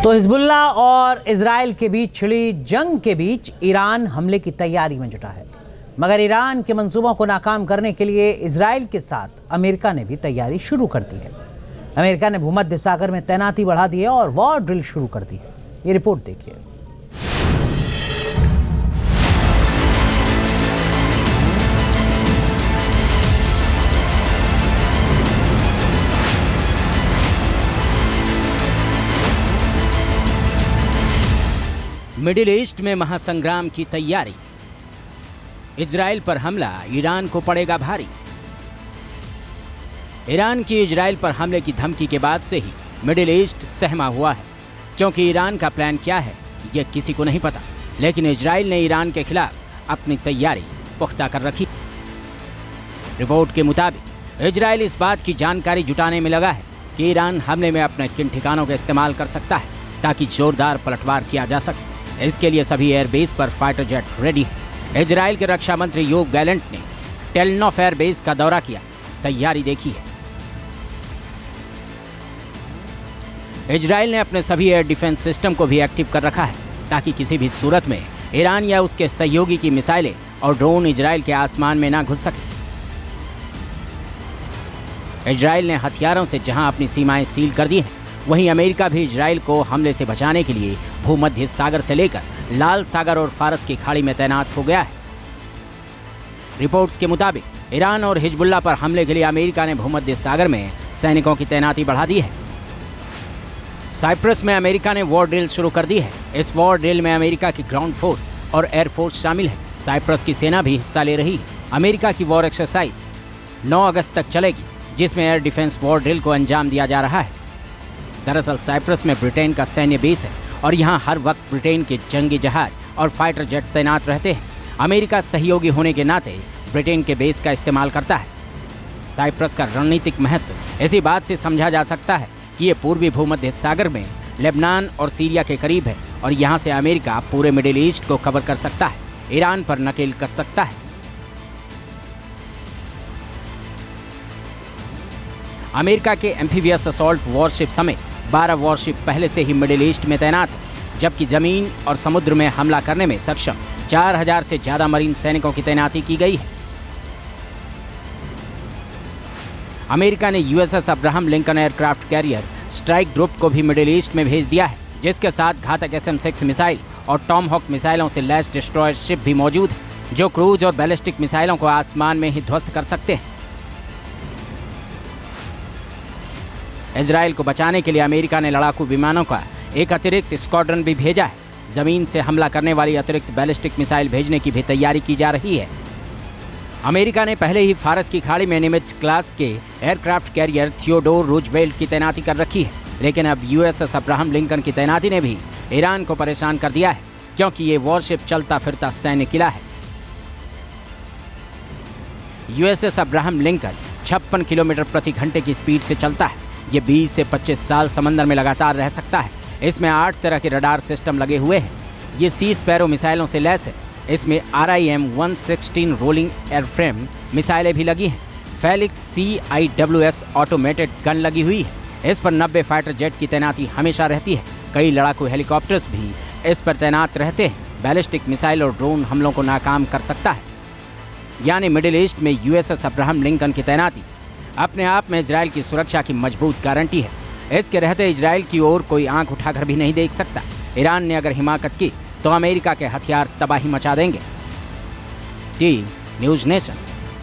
तो हिजबुल्ला और इजराइल के बीच छिड़ी जंग के बीच ईरान हमले की तैयारी में जुटा है, मगर ईरान के मंसूबों को नाकाम करने के लिए इजराइल के साथ अमेरिका ने भी तैयारी शुरू कर दी है। अमेरिका ने भूमध्य सागर में तैनाती बढ़ा दी है और वॉर ड्रिल शुरू कर दी है। ये रिपोर्ट देखिए। मिडिल ईस्ट में महासंग्राम की तैयारी। इजराइल पर हमला, ईरान को पड़ेगा भारी। ईरान की इजराइल पर हमले की धमकी के बाद से ही मिडिल ईस्ट सहमा हुआ है, क्योंकि ईरान का प्लान क्या है यह किसी को नहीं पता। लेकिन इजराइल ने ईरान के खिलाफ अपनी तैयारी पुख्ता कर रखी। रिपोर्ट के मुताबिक इजराइल इस बात की जानकारी जुटाने में लगा है कि ईरान हमले में अपने किन ठिकानों का इस्तेमाल कर सकता है, ताकि जोरदार पलटवार किया जा सके। इसके लिए सभी एयरबेस पर फाइटर जेट रेडी है। इजराइल के रक्षा मंत्री योव गैलेंट ने टेलनॉफ एयरबेस का दौरा किया, तैयारी देखी है। इजराइल ने अपने सभी एयर डिफेंस सिस्टम को भी एक्टिव कर रखा है, ताकि किसी भी सूरत में ईरान या उसके सहयोगी की मिसाइलें और ड्रोन इजराइल के आसमान में ना घुस सके। इजराइल ने हथियारों से जहां अपनी सीमाएं सील कर दी हैं, वहीं अमेरिका भी इजराइल को हमले से बचाने के लिए भूमध्य सागर से लेकर लाल सागर और फारस की खाड़ी में तैनात हो गया है। रिपोर्ट्स के मुताबिक ईरान और हिजबुल्ला पर हमले के लिए अमेरिका ने भूमध्य सागर में सैनिकों की तैनाती बढ़ा दी है। साइप्रस में अमेरिका ने वॉर ड्रिल शुरू कर दी है। इस वॉर ड्रिल में अमेरिका की ग्राउंड फोर्स और एयर फोर्स शामिल है। साइप्रस की सेना भी हिस्सा ले रही है। अमेरिका की वॉर एक्सरसाइज 9 अगस्त तक चलेगी, जिसमें एयर डिफेंस वॉर ड्रिल को अंजाम दिया जा रहा है। दरअसल साइप्रस में ब्रिटेन का सैन्य बेस है और यहाँ हर वक्त ब्रिटेन के जंगी जहाज और फाइटर जेट तैनात रहते हैं। अमेरिका सहयोगी होने के नाते ब्रिटेन के बेस का इस्तेमाल करता है। साइप्रस का रणनीतिक महत्व इसी बात से समझा जा सकता है कि ये पूर्वी भूमध्य सागर में लेबनान और सीरिया के करीब है और यहाँ से अमेरिका पूरे मिडिल ईस्ट को कवर कर सकता है, ईरान पर नकेल कस सकता है। अमेरिका के एम्फीबियस असॉल्ट वॉरशिप समेत 12 वॉरशिप पहले से ही मिडिल ईस्ट में तैनात है, जबकि जमीन और समुद्र में हमला करने में सक्षम 4000 से ज्यादा मरीन सैनिकों की तैनाती की गई है। अमेरिका ने USS Abraham Lincoln aircraft carrier strike group को भी मिडिल ईस्ट में भेज दिया है, जिसके साथ घातक SM-6 मिसाइल और टॉमहॉक मिसाइलों से लैस डिस्ट्रॉयर शिप भी मौजूद है, जो क्रूज और बैलिस्टिक मिसाइलों को आसमान में ही ध्वस्त कर सकते हैं। इजराइल को बचाने के लिए अमेरिका ने लड़ाकू विमानों का एक अतिरिक्त स्क्वाड्रन भी भेजा है। जमीन से हमला करने वाली अतिरिक्त बैलिस्टिक मिसाइल भेजने की भी तैयारी की जा रही है। अमेरिका ने पहले ही फारस की खाड़ी में निमित्ज क्लास के एयरक्राफ्ट कैरियर थियोडोर रूजवेल्ट की तैनाती कर रखी है, लेकिन अब यूएसएस अब्राहम लिंकन की तैनाती ने भी ईरान को परेशान कर दिया है, क्योंकि ये वॉरशिप चलता फिरता सैन्य किला है। यूएसएस अब्राहम लिंकन 56 किलोमीटर प्रति घंटे की स्पीड से चलता है। ये 20 से 25 साल समंदर में लगातार रह सकता है। इसमें 8 तरह के रडार सिस्टम लगे हुए हैं। ये सी स्पैरो मिसाइलों से लैस है। इसमें RIM-116 रोलिंग एयरफ्रेम मिसाइलें भी लगी हैं। फेलिक्स CIWS ऑटोमेटेड गन लगी हुई है। इस पर 90 फाइटर जेट की तैनाती हमेशा रहती है। कई लड़ाकू हेलीकॉप्टर्स भी इस पर तैनात रहते हैं। बैलिस्टिक मिसाइल और ड्रोन हमलों को नाकाम कर सकता है। यानी मिडिल ईस्ट में यूएसएस अब्राहम लिंकन की तैनाती अपने आप में इजराइल की सुरक्षा की मजबूत गारंटी है। इसके रहते इजराइल की ओर कोई आंख उठाकर भी नहीं देख सकता। ईरान ने अगर हिमाकत की तो अमेरिका के हथियार तबाही मचा देंगे। T news nation.